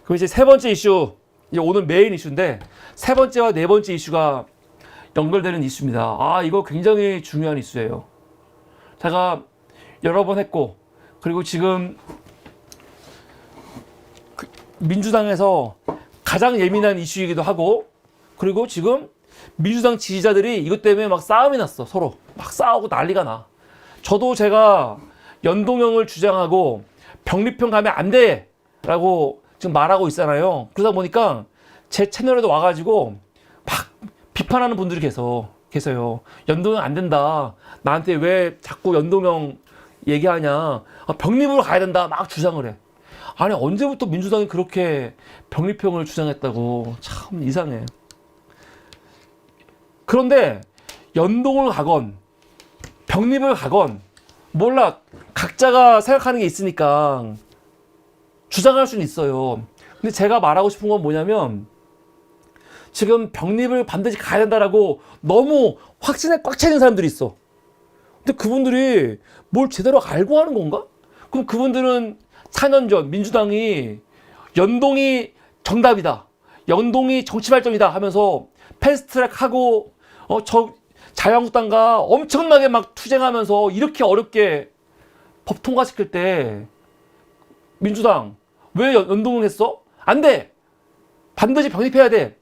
그럼 이제 세 번째 이슈, 이제 오늘 메인 이슈인데 세 번째와 네 번째 이슈가 연결되는 이슈입니다. 이거 굉장히 중요한 이슈예요. 제가 여러 번 했고, 그리고 지금 민주당에서 가장 예민한 이슈이기도 하고, 그리고 지금 민주당 지지자들이 이것 때문에 막 싸움이 났어. 서로 막 싸우고 난리가 나. 저도 제가 연동형을 주장하고 병립형 가면 안 돼 라고 지금 말하고 있잖아요. 그러다 보니까 제 채널에도 와가지고 막 비판하는 분들이 계세요. 연동형 안 된다. 나한테 왜 자꾸 연동형 얘기하냐. 병립으로 가야 된다. 막 주장을 해. 아니, 언제부터 민주당이 그렇게 병립형을 주장했다고. 참 이상해. 그런데 연동을 가건 병립을 가건 몰라, 각자가 생각하는 게 있으니까 주장할 수는 있어요. 근데 제가 말하고 싶은 건 뭐냐면, 지금 병립을 반드시 가야 된다라고 너무 확신에 꽉 차 있는 사람들이 있어. 근데 그분들이 뭘 제대로 알고 하는 건가? 그럼 그분들은 4년 전 민주당이 연동이 정답이다, 연동이 정치 발전이다 하면서 패스트트랙하고 자유한국당과 엄청나게 막 투쟁하면서 이렇게 어렵게 법 통과시킬 때 민주당 왜 연동을 했어? 안 돼! 반드시 병립해야 돼!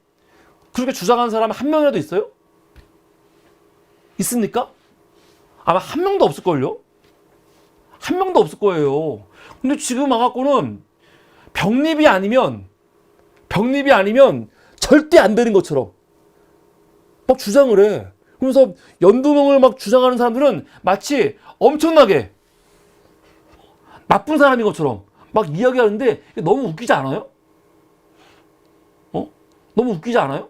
그렇게 주장하는 사람 한 명이라도 있어요? 있습니까? 아마 한 명도 없을걸요? 한 명도 없을 거예요. 근데 지금 와갖고는 병립이 아니면 절대 안 되는 것처럼 막 주장을 해. 그러면서 연동형을 막 주장하는 사람들은 마치 엄청나게 나쁜 사람인 것처럼 막 이야기하는데 너무 웃기지 않아요? 너무 웃기지 않아요?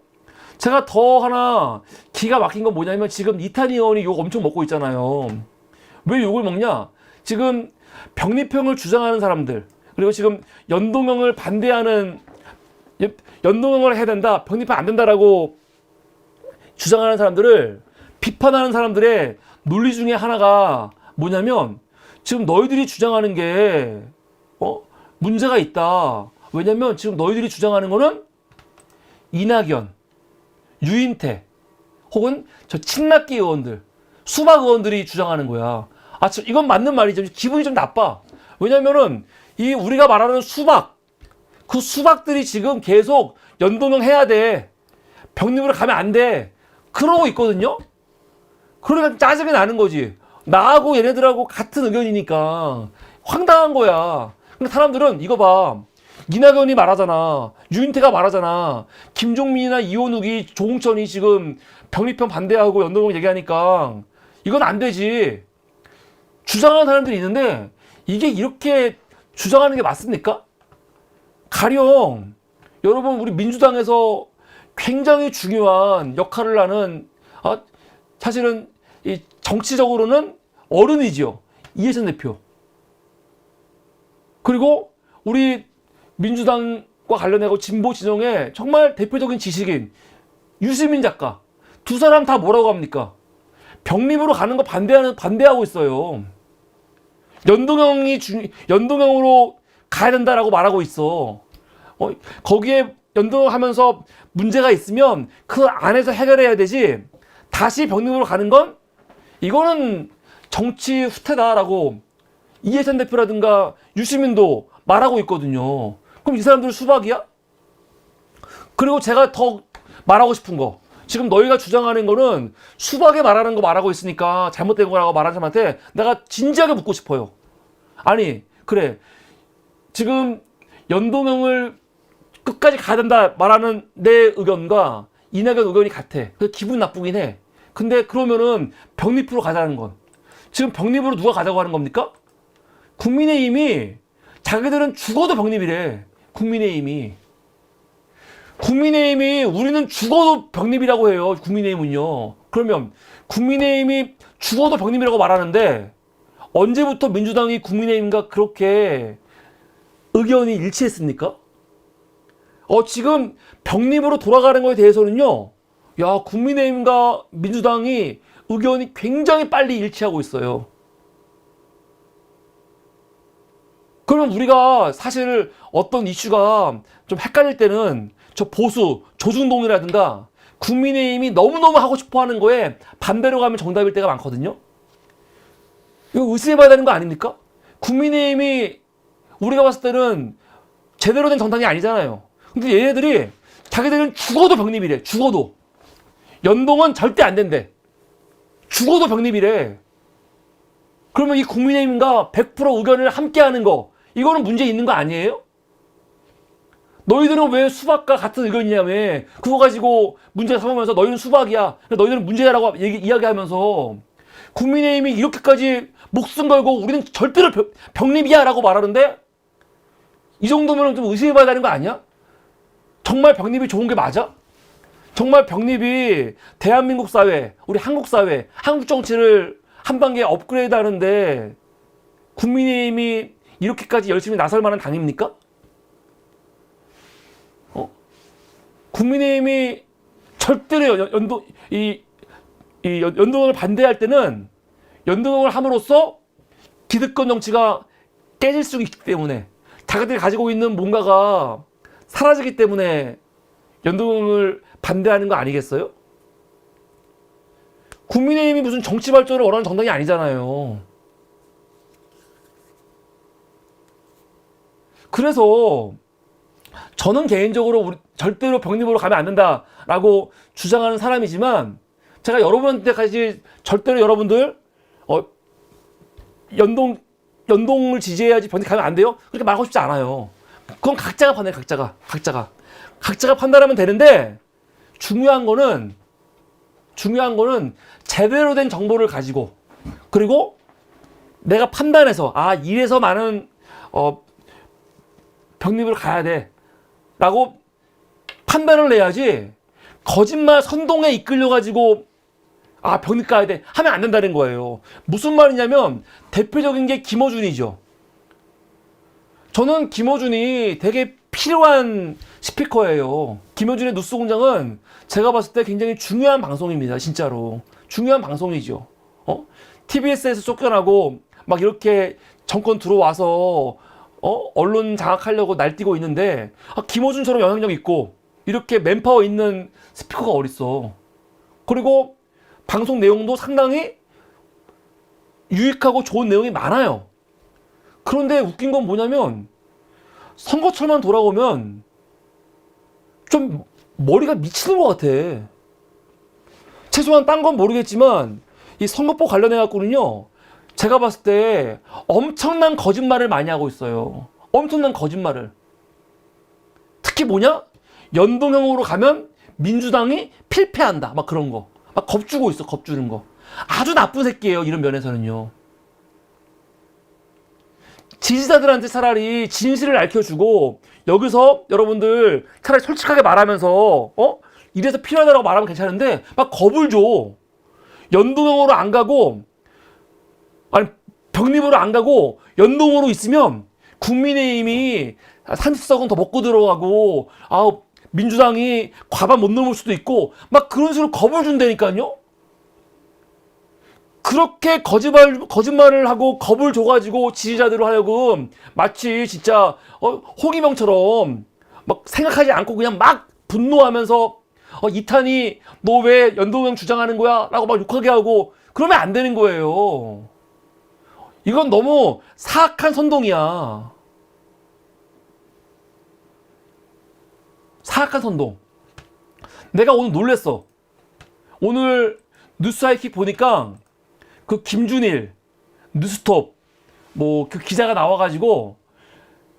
제가 더 하나 기가 막힌 건 뭐냐면, 지금 이탄희 의원이 욕 엄청 먹고 있잖아요. 왜 욕을 먹냐? 지금 병립형을 주장하는 사람들, 그리고 지금 연동형을 반대하는, 연동형을 해야 된다, 병립형 안 된다라고 주장하는 사람들을 비판하는 사람들의 논리 중에 하나가 뭐냐면, 지금 너희들이 주장하는 게 문제가 있다. 왜냐면 지금 너희들이 주장하는 거는 이낙연, 유인태, 혹은 저 친낙계 의원들, 수박 의원들이 주장하는 거야. 이건 맞는 말이죠. 기분이 좀 나빠. 왜냐면은 우리가 말하는 그 수박들이 지금 계속 연동형 해야 돼, 병립으로 가면 안 돼, 그러고 있거든요. 그러니까 짜증이 나는 거지. 나하고 얘네들하고 같은 의견이니까 황당한 거야. 근데 사람들은 이거 봐, 이낙연이 말하잖아, 유인태가 말하잖아, 김종민이나 이원욱이, 조홍천이 지금 병립형 반대하고 연동형 얘기하니까 이건 안 되지 주장하는 사람들이 있는데, 이게 이렇게 주장하는 게 맞습니까? 가령 여러분, 우리 민주당에서 굉장히 중요한 역할을 하는, 사실은 이 정치적으로는 어른이지요, 이해찬 대표. 그리고 우리 민주당과 관련해서 진보 진영의 정말 대표적인 지식인 유시민 작가, 두 사람 다 뭐라고 합니까? 병립으로 가는 거 반대하고 있어요. 연동형으로 가야 된다라고 말하고 있어. 거기에 연동하면서 문제가 있으면 그 안에서 해결해야 되지, 다시 병립으로 가는 건 이거는 정치 후퇴다라고 이해찬 대표라든가 유시민도 말하고 있거든요. 그럼 이 사람들은 수박이야? 그리고 제가 더 말하고 싶은 거, 지금 너희가 주장하는 거는 수박에 말하는 거 말하고 있으니까 잘못된 거라고 말하는 사람한테 내가 진지하게 묻고 싶어요. 아니, 그래, 지금 연동형을 끝까지 가야 된다 말하는 내 의견과 이낙연 의견이 같아. 그래서 기분 나쁘긴 해. 근데 그러면은 병립으로 가자는 건, 지금 병립으로 누가 가자고 하는 겁니까? 국민의힘이, 자기들은 죽어도 병립이래. 국민의힘이 우리는 죽어도 병립이라고 해요. 국민의힘은요. 그러면 국민의힘이 죽어도 병립이라고 말하는데, 언제부터 민주당이 국민의힘과 그렇게 의견이 일치했습니까? 지금 병립으로 돌아가는 거에 대해서는요, 국민의힘과 민주당이 의견이 굉장히 빨리 일치하고 있어요. 그러면 우리가 사실 어떤 이슈가 좀 헷갈릴 때는 저 보수, 조중동이라든가 국민의힘이 너무너무 하고 싶어 하는 거에 반대로 가면 정답일 때가 많거든요. 이거 의심해봐야 되는 거 아닙니까? 국민의힘이 우리가 봤을 때는 제대로 된 정당이 아니잖아요. 근데 얘네들이 자기들은 죽어도 병립이래. 죽어도. 연동은 절대 안 된대. 죽어도 병립이래. 그러면 이 국민의힘과 100% 의견을 함께하는 거, 이거는 문제 있는 거 아니에요? 너희들은 왜 수박과 같은 의견이냐며. 그거 가지고 문제 삼으면서 너희는 수박이야, 너희들은 문제라고 이야기하면서 국민의힘이 이렇게까지 목숨 걸고 우리는 절대로 병립이야 라고 말하는데, 이 정도면 좀 의심해봐야 되는 거 아니야? 정말 병립이 좋은 게 맞아? 정말 병립이 대한민국 사회, 우리 한국 사회, 한국 정치를 한 단계 업그레이드 하는데 국민의힘이 이렇게까지 열심히 나설 만한 당입니까? 국민의힘이 절대로 연동을 반대할 때는 연동을 함으로써 기득권 정치가 깨질 수 있기 때문에, 자기들이 가지고 있는 뭔가가 사라지기 때문에 연동을 반대하는 거 아니겠어요? 국민의힘이 무슨 정치 발전을 원하는 정당이 아니잖아요. 그래서 저는 개인적으로 절대로 병립으로 가면 안 된다라고 주장하는 사람이지만, 제가 여러분한테까지 절대로 여러분들 연동을 지지해야지 병립 가면 안 돼요? 그렇게 말하고 싶지 않아요. 그건 각자가 판단해. 각자가 판단하면 되는데, 중요한 거는 제대로 된 정보를 가지고, 그리고 내가 판단해서 이래서 많은 병립을 가야 돼 라고 판단을 내야지, 거짓말 선동에 이끌려 가지고 병립 가야 돼 하면 안 된다는 거예요. 무슨 말이냐면, 대표적인 게 김어준이죠. 저는 김어준이 되게 필요한 스피커예요. 김어준의 뉴스공장은 제가 봤을 때 굉장히 중요한 방송입니다. 진짜로 중요한 방송이죠. TBS에서 쫓겨나고 막 이렇게 정권 들어와서 언론 장악하려고 날뛰고 있는데, 김어준처럼 영향력 있고 이렇게 맨파워 있는 스피커가 어딨어. 그리고 방송 내용도 상당히 유익하고 좋은 내용이 많아요. 그런데 웃긴 건 뭐냐면, 선거철만 돌아오면 좀 머리가 미치는 것 같아. 최소한 딴 건 모르겠지만 이 선거법 관련해 갖고는요, 제가 봤을 때 엄청난 거짓말을 많이 하고 있어요. 엄청난 거짓말을. 특히 뭐냐? 연동형으로 가면 민주당이 필패한다, 막 그런 거. 막 겁주고 있어. 겁주는 거. 아주 나쁜 새끼예요, 이런 면에서는요. 지지자들한테 차라리 진실을 알려주고, 여기서 여러분들 차라리 솔직하게 말하면서 이래서 필요하다고 말하면 괜찮은데, 막 겁을 줘. 연동형으로 안 가고, 아니 병립으로 안 가고 연동으로 있으면 국민의힘이 30석은 더 먹고 들어가고, 민주당이 과반 못 넘을 수도 있고, 막 그런 식으로 겁을 준다니까요. 그렇게 거짓말을 하고 겁을 줘가지고 지지자들로 하여금 마치 진짜 홍위병처럼 막 생각하지 않고 그냥 막 분노하면서 이탄이 너 왜 연동형 주장하는 거야? 라고 막 욕하게 하고, 그러면 안 되는 거예요. 이건 너무 사악한 선동이야. 사악한 선동. 내가 오늘 놀랬어. 오늘 뉴스 하이킥 보니까 그 김준일 뉴스톱 뭐 그 기자가 나와가지고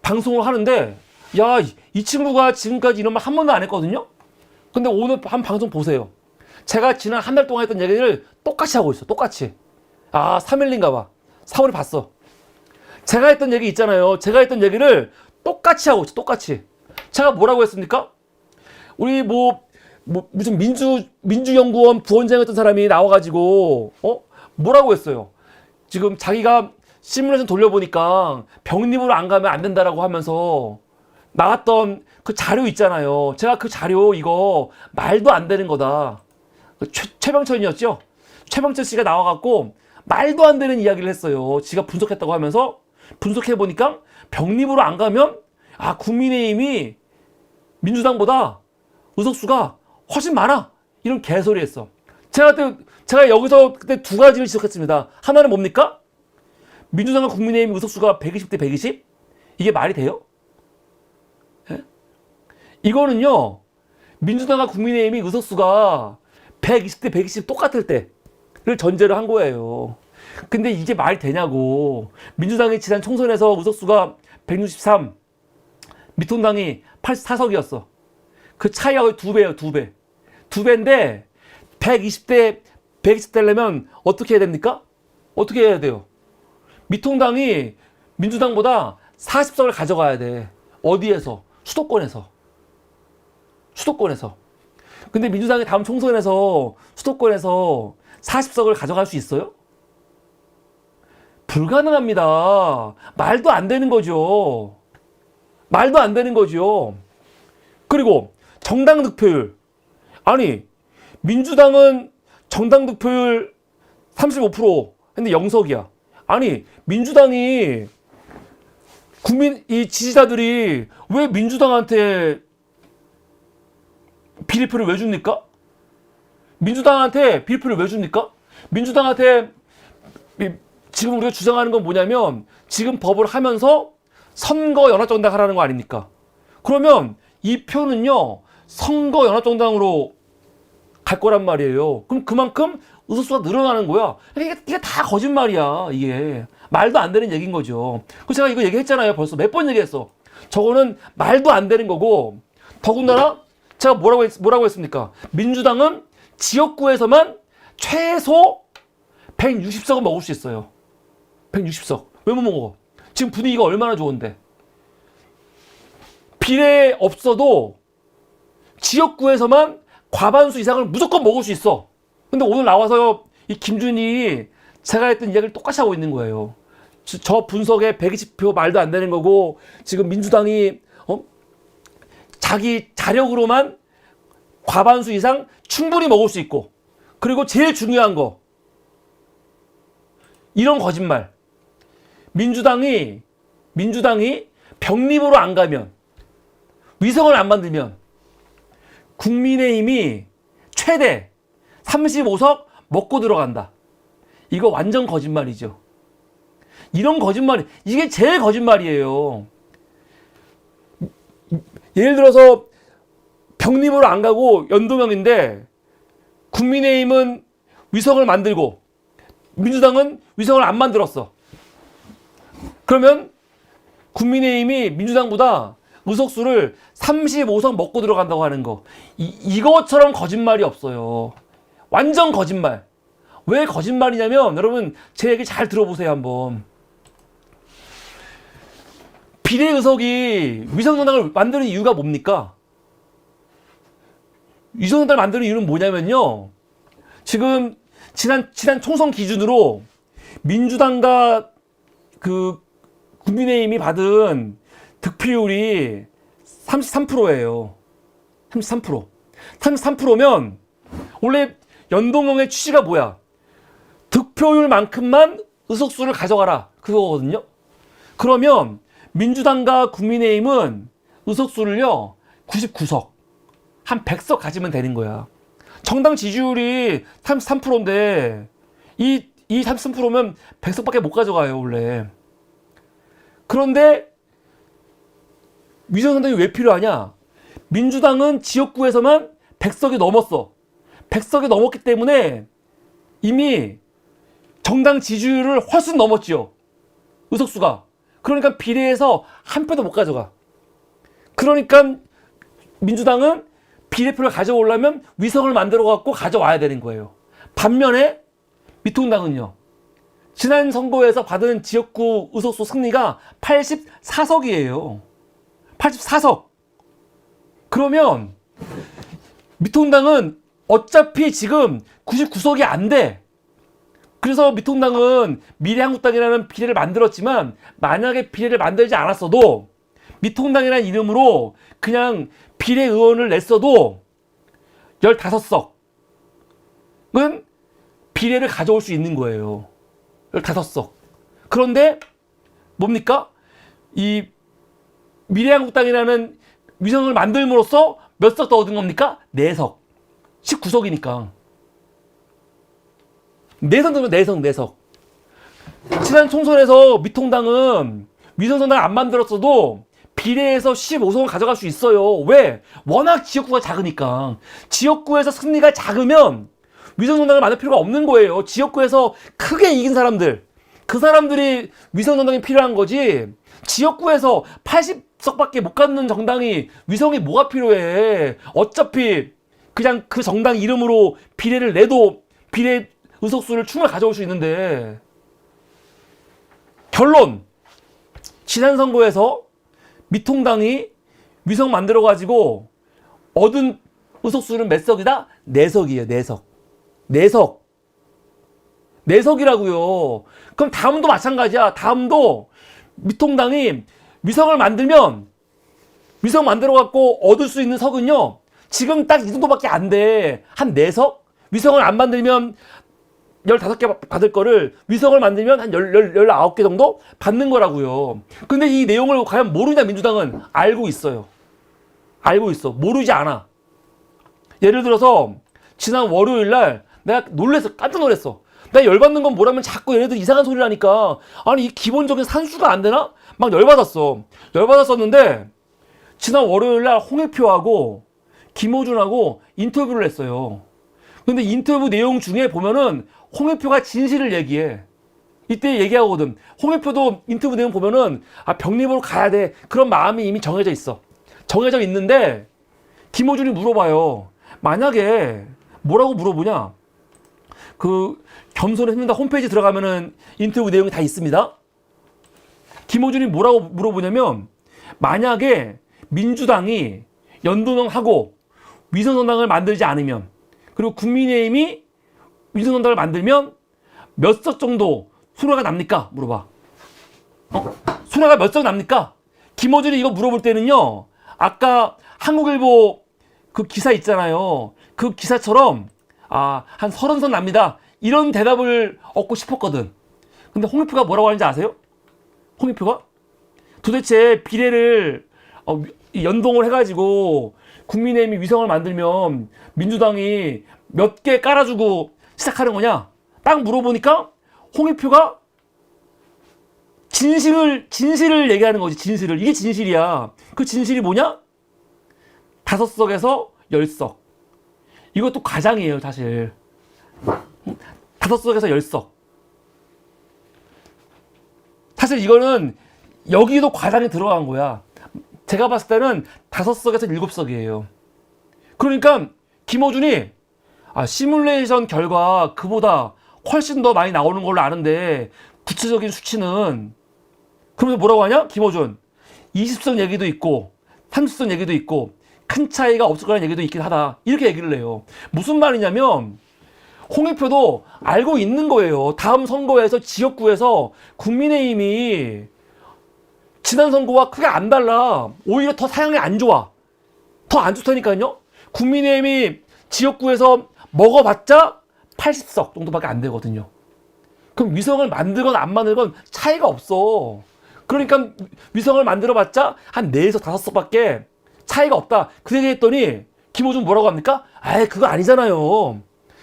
방송을 하는데, 야, 이 친구가 지금까지 이런 말 한 번도 안 했거든요. 근데 오늘 한 방송 보세요. 제가 지난 한 달 동안 했던 얘기를 똑같이 하고 있어. 똑같이. 3일인가 봐. 4월에 봤어. 제가 했던 얘기 있잖아요. 제가 했던 얘기를 똑같이 하고 있어. 똑같이. 제가 뭐라고 했습니까? 우리 무슨 민주연구원 부원장이었던 사람이 나와가지고 뭐라고 했어요? 지금 자기가 시뮬레이션 돌려보니까 병립으로 안 가면 안 된다라고 하면서 나왔던 그 자료 있잖아요. 제가 그 자료 이거 말도 안 되는 거다. 최병천이었죠? 최병천 씨가 나와갖고 말도 안 되는 이야기를 했어요. 지가 분석했다고 하면서, 분석해보니까 병립으로 안 가면 국민의힘이 민주당보다 의석수가 훨씬 많아. 이런 개소리 했어. 제가 여기서 그때 두 가지를 지적했습니다. 하나는 뭡니까? 민주당과 국민의힘 의석수가 120대 120? 이게 말이 돼요? 예? 이거는요, 민주당과 국민의힘이 의석수가 120대 120 똑같을 때를 전제로 한 거예요. 근데 이게 말이 되냐고. 민주당이 지난 총선에서 의석수가 163, 미통당이 84석이었어. 그 차이가 거의 2배예요, 2배. 2배인데 120대 120 되려면 어떻게 해야 됩니까? 어떻게 해야 돼요? 미통당이 민주당보다 40석을 가져가야 돼. 어디에서? 수도권에서. 근데 민주당이 다음 총선에서 수도권에서 40석을 가져갈 수 있어요? 불가능합니다. 말도 안 되는 거죠. 그리고 정당 득표율. 아니, 민주당은 정당 득표율 35% 근데 0석이야. 아니, 민주당이 이 지지자들이 왜 민주당한테 비례표를 왜 줍니까? 민주당한테 지금 우리가 주장하는 건 뭐냐면 지금 법을 하면서 선거 연합정당 하라는 거 아닙니까? 그러면 이 표는요, 선거 연합정당으로 갈 거란 말이에요. 그럼 그만큼 의석수가 늘어나는 거야. 이게 다 거짓말이야. 이게 말도 안 되는 얘기인 거죠. 그래서 제가 이거 얘기했잖아요. 벌써 몇 번 얘기했어. 저거는 말도 안 되는 거고, 더군다나 제가 뭐라고 했습니까? 민주당은 지역구에서만 최소 160석은 먹을 수 있어요. 160석. 왜 못 먹어? 지금 분위기가 얼마나 좋은데. 비례 없어도 지역구에서만 과반수 이상을 무조건 먹을 수 있어. 근데 오늘 나와서 이 김준희 제가 했던 이야기를 똑같이 하고 있는 거예요. 저 분석에 120표 말도 안 되는 거고, 지금 민주당이 자기 자력으로만 과반수 이상 충분히 먹을 수 있고, 그리고 제일 중요한 거, 이런 거짓말. 민주당이 병립으로 안 가면, 위성을 안 만들면 국민의힘이 최대 35석 먹고 들어간다. 이거 완전 거짓말이죠. 이런 거짓말이, 이게 제일 거짓말이에요. 예를 들어서 병립으로 안 가고 연동형인데 국민의힘은 위성을 만들고 민주당은 위성을 안 만들었어. 그러면 국민의힘이 민주당보다 의석수를 35석 먹고 들어간다고 하는 거, 이것처럼 거짓말이 없어요. 완전 거짓말. 왜 거짓말이냐면, 여러분 제 얘기 잘 들어보세요. 한번. 비례의석이 위성정당을 만드는 이유가 뭡니까? 위성정당을 만드는 이유는 뭐냐면요, 지금 지난 총선 기준으로 민주당과 국민의힘이 받은 득표율이 33%예요. 33%. 33%면 원래 연동형의 취지가 뭐야? 득표율만큼만 의석수를 가져가라. 그거거든요. 그러면 민주당과 국민의힘은 의석수를요, 99석. 한 100석 가지면 되는 거야. 정당 지지율이 33%인데 이 33%면 100석밖에 못 가져가요, 원래. 그런데 위성정당이 왜 필요하냐? 민주당은 지역구에서만 100석이 넘었어. 100석이 넘었기 때문에 이미 정당 지지율을 훨씬 넘었지요. 의석수가. 그러니까 비례해서 한 표도 못 가져가. 그러니까 민주당은 비례표를 가져오려면 위성을 만들어 갖고 가져와야 되는 거예요. 반면에 미통당은요, 지난 선거에서 받은 지역구 의석수 승리가 84석이에요. 84석. 그러면 미통당은 어차피 지금 99석이 안 돼. 그래서 미통당은 미래한국당이라는 비례를 만들었지만, 만약에 비례를 만들지 않았어도 미통당이라는 이름으로 그냥 비례의원을 냈어도 15석은 비례를 가져올 수 있는 거예요. 15석. 그런데 뭡니까? 이 미래한국당이라는 위성을 만들므로써 몇 석 더 얻은 겁니까? 4석. 19석이니까. 4석 되면 4석. 지난 총선에서 미통당은 위성전당을 안 만들었어도 비례에서 15석을 가져갈 수 있어요. 왜? 워낙 지역구가 작으니까. 지역구에서 승리가 작으면 위성전당을 만들 필요가 없는 거예요. 지역구에서 크게 이긴 사람들, 그 사람들이 위성전당이 필요한 거지. 지역구에서 80석밖에 못 갖는 정당이 위성이 뭐가 필요해. 어차피 그냥 그 정당 이름으로 비례를 내도 비례 의석수를 충분히 가져올 수 있는데. 결론, 지난 선거에서 미통당이 위성 만들어가지고 얻은 의석수는 몇 석이다? 4석이에요. 4석. 4석. 4석이라고요. 그럼 다음도 마찬가지야. 다음도 미통당이 위성을 만들면, 위성 만들어갖고 얻을 수 있는 석은요, 지금 딱 이 정도밖에 안 돼. 한 4석? 위성을 안 만들면 15개 받을 거를 위성을 만들면 한 19개 정도 받는 거라고요. 근데 이 내용을 과연 모르냐, 민주당은? 알고 있어요. 알고 있어. 모르지 않아. 예를 들어서 지난 월요일 날 내가 놀랬어. 깜짝 놀랐어. 내가 열받는 건 뭐라면 자꾸 얘네들 이상한 소리를 하니까, 아니 이 기본적인 산수가 안 되나? 막 열받았어. 열받았었는데 지난 월요일 날 홍익표하고 김호준하고 인터뷰를 했어요. 근데 인터뷰 내용 중에 보면은 홍익표가 진실을 얘기해. 이때 얘기하거든. 홍익표도 인터뷰 내용 보면은 병립으로 가야 돼. 그런 마음이 이미 정해져 있어. 정해져 있는데 김호준이 물어봐요. 만약에 뭐라고 물어보냐? 그 겸손의 힘다 홈페이지 들어가면은 인터뷰 내용이 다 있습니다. 김호준이 뭐라고 물어보냐면, 만약에 민주당이 연동하고 위성정당을 만들지 않으면, 그리고 국민의힘이 위성정당을 만들면 몇 석 정도 수혜가 납니까? 물어봐. 수혜가 몇 석 납니까? 김호준이 이거 물어볼 때는요, 아까 한국일보 그 기사 있잖아요. 그 기사처럼 한 30석 납니다. 이런 대답을 얻고 싶었거든. 근데 홍익표가 뭐라고 하는지 아세요? 홍익표가 도대체 비례를 연동을 해가지고 국민의힘이 위성을 만들면 민주당이 몇 개 깔아주고 시작하는 거냐? 딱 물어보니까 홍익표가 진실을 얘기하는 거지. 진실을. 이게 진실이야. 그 진실이 뭐냐? 5석에서 10석. 이것도 과장이에요, 사실. 5석에서 10석. 사실 이거는 여기도 과장이 들어간 거야. 제가 봤을 때는 5석에서 7석이에요. 그러니까 김호준이 시뮬레이션 결과 그보다 훨씬 더 많이 나오는 걸로 아는데 구체적인 수치는, 그러면서 뭐라고 하냐? 김호준 20석 얘기도 있고 30석 얘기도 있고 큰 차이가 없을 거라는 얘기도 있긴 하다. 이렇게 얘기를 해요. 무슨 말이냐면 홍익표도 알고 있는 거예요. 다음 선거에서 지역구에서 국민의힘이 지난 선거와 크게 안 달라. 오히려 더 사양이 안 좋아. 더 안 좋다니까요. 국민의힘이 지역구에서 먹어봤자 80석 정도밖에 안 되거든요. 그럼 위성을 만들건 안 만들건 차이가 없어. 그러니까 위성을 만들어봤자 한 4석, 5석밖에 차이가 없다. 그 얘기 했더니 김호준 뭐라고 합니까? 그거 아니잖아요.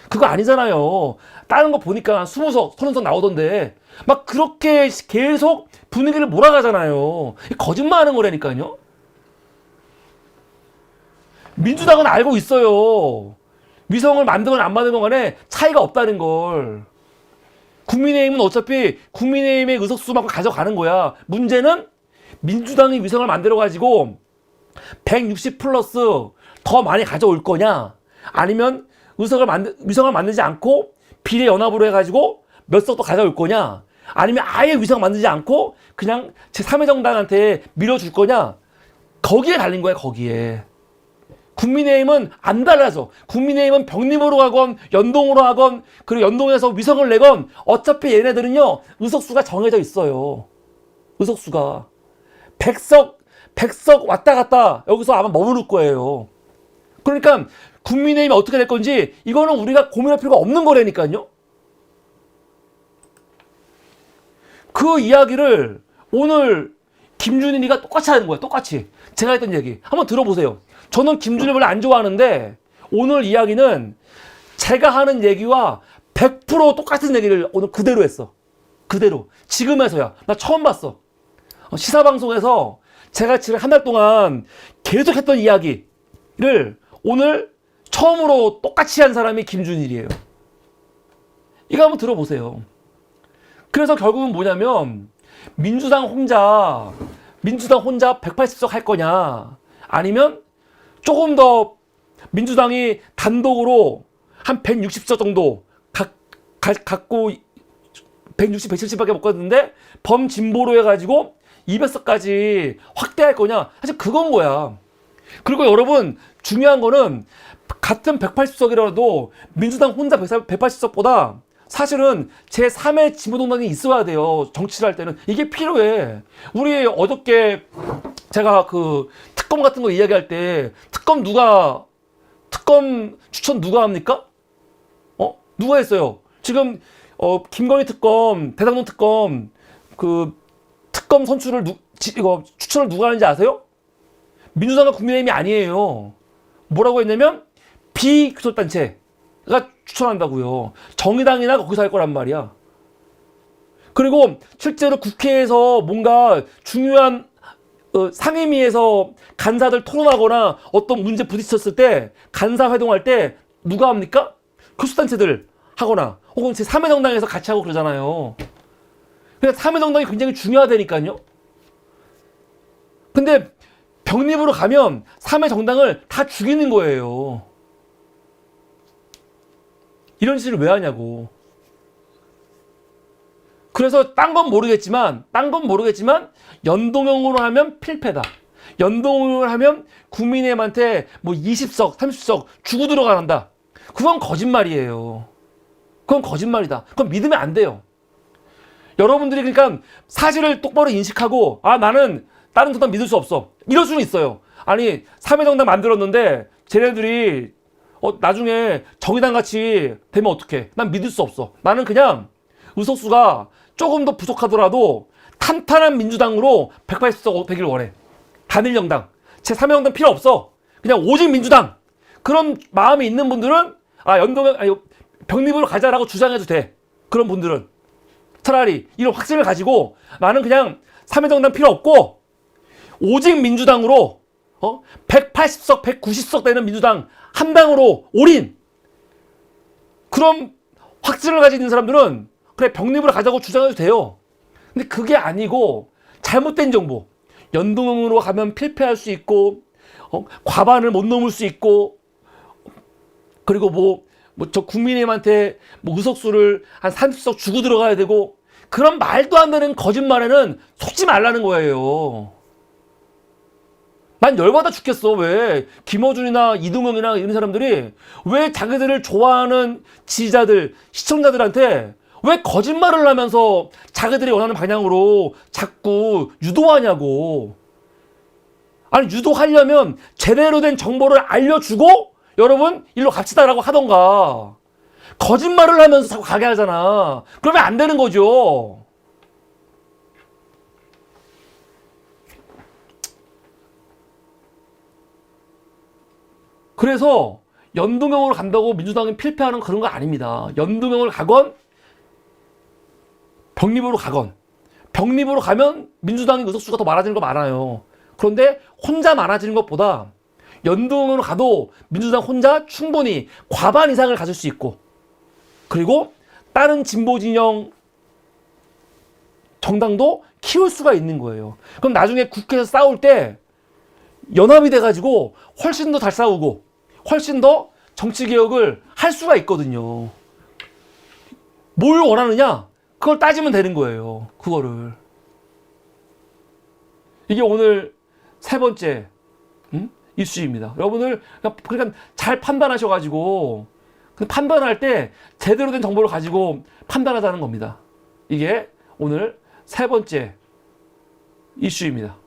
그거 아니잖아요. 다른 거 보니까 20석, 30석 나오던데. 막 그렇게 계속 분위기를 몰아가잖아요. 거짓말 하는 거라니까요. 민주당은 알고 있어요. 위성을 만들건 안 만들건 간에 차이가 없다는 걸. 국민의힘은 어차피 국민의힘의 의석수만큼 가져가는 거야. 문제는 민주당이 위성을 만들어가지고 160 플러스 더 많이 가져올 거냐, 아니면 위성을 만들지 않고 비례 연합으로 해가지고 몇 석 더 가져올 거냐, 아니면 아예 위성 만들지 않고 그냥 제3의 정당한테 밀어줄 거냐. 거기에 달린 거야. 거기에. 국민의힘은 안 달라져. 국민의힘은 병립으로 하건 연동으로 하건, 그리고 연동해서 위성을 내건 어차피 얘네들은요 의석수가 정해져 있어요. 의석수가 100석 왔다 갔다 여기서 아마 머무를 거예요. 그러니까 국민의힘이 어떻게 될 건지 이거는 우리가 고민할 필요가 없는 거라니까요. 그 이야기를 오늘 김준일이가 똑같이 하는 거야. 똑같이. 제가 했던 얘기. 한번 들어보세요. 저는 김준일 별로 안 좋아하는데 오늘 이야기는 제가 하는 얘기와 100% 똑같은 얘기를 오늘 그대로 했어. 그대로. 지금에서야. 나 처음 봤어. 시사방송에서 제가 지금 한 달 동안 계속 했던 이야기를 오늘 처음으로 똑같이 한 사람이 김준일이에요. 이거 한번 들어보세요. 그래서 결국은 뭐냐면 민주당 혼자 180석 할 거냐, 아니면 조금 더 민주당이 단독으로 한 160석 정도 갖고 160, 170밖에 못 갔는데 범진보로 해가지고 200석까지 확대할 거냐, 사실 그건 거야. 그리고 여러분 중요한 거는 같은 180석이라도 민주당 혼자 180석보다 사실은 제3의 진보정당이 있어야 돼요. 정치를 할 때는 이게 필요해. 우리 어저께 제가 그 특검 같은 거 이야기할 때 특검 추천 누가 합니까? 누가 했어요? 지금 김건희 특검, 대장동 특검 그 특검 선출을 이거 추천을 누가 하는지 아세요? 민주당과 국민의힘이 아니에요. 뭐라고 했냐면 비교섭단체가 추천한다고요. 정의당이나 거기서 할 거란 말이야. 그리고 실제로 국회에서 뭔가 중요한 상임위에서 간사들 토론하거나 어떤 문제 부딪혔을 때 간사 활동할 때 누가 합니까? 교섭단체들 하거나 혹은 제 3회 정당에서 같이 하고 그러잖아요. 그러니까 3회 정당이 굉장히 중요하다니까요. 근데 병립으로 가면 3회 정당을 다 죽이는 거예요. 이런 짓을 왜 하냐고. 그래서 딴 건 모르겠지만 연동형으로 하면 필패다. 연동형으로 하면 국민의힘한테 뭐 20석, 30석 주고 들어간다. 그건 거짓말이에요. 그건 거짓말이다. 그건 믿으면 안 돼요. 여러분들이 그러니까 사실을 똑바로 인식하고 나는 다른 정당 믿을 수 없어. 이럴 수는 있어요. 아니 3회 정당 만들었는데 쟤네들이 나중에 정의당 같이 되면 어떡해. 난 믿을 수 없어. 나는 그냥 의석수가 조금 더 부족하더라도 탄탄한 민주당으로 180석 되길 원해. 단일 정당. 제 3회 정당 필요 없어. 그냥 오직 민주당. 그런 마음이 있는 분들은 병립으로 가자라고 주장해도 돼. 그런 분들은 차라리 이런 확신을 가지고 나는 그냥 3회 정당 필요 없고 오직 민주당으로 180석, 190석 되는 민주당 한 당으로 올인. 그런 확신을 가지고 있는 사람들은 그래 병립으로 가자고 주장해도 돼요. 근데 그게 아니고 잘못된 정보. 연동형으로 가면 필패할 수 있고 과반을 못 넘을 수 있고 그리고 저 국민의힘한테 의석수를 한 30석 주고 들어가야 되고 그런 말도 안 되는 거짓말에는 속지 말라는 거예요. 난 열받아 죽겠어. 왜 김어준이나 이동영이나 이런 사람들이 왜 자기들을 좋아하는 지지자들, 시청자들한테 왜 거짓말을 하면서 자기들이 원하는 방향으로 자꾸 유도하냐고. 아니 유도하려면 제대로 된 정보를 알려주고 여러분 일로 갑시다라고 하던가. 거짓말을 하면서 자꾸 가게 하잖아. 그러면 안 되는 거죠. 그래서 연동형으로 간다고 민주당이 필패하는 그런 거 아닙니다. 연동형을 가건 병립으로 가건. 병립으로 가면 민주당의 의석수가 더 많아지는 거 많아요. 그런데 혼자 많아지는 것보다 연동형으로 가도 민주당 혼자 충분히 과반 이상을 가질 수 있고 그리고 다른 진보 진영 정당도 키울 수가 있는 거예요. 그럼 나중에 국회에서 싸울 때 연합이 돼가지고 훨씬 더 잘 싸우고 훨씬 더 정치개혁을 할 수가 있거든요. 뭘 원하느냐? 그걸 따지면 되는 거예요. 그거를. 이게 오늘 세 번째 이슈입니다. 여러분들 그러니까 잘 판단하셔가지고 판단할 때 제대로 된 정보를 가지고 판단하자는 겁니다. 이게 오늘 세 번째 이슈입니다.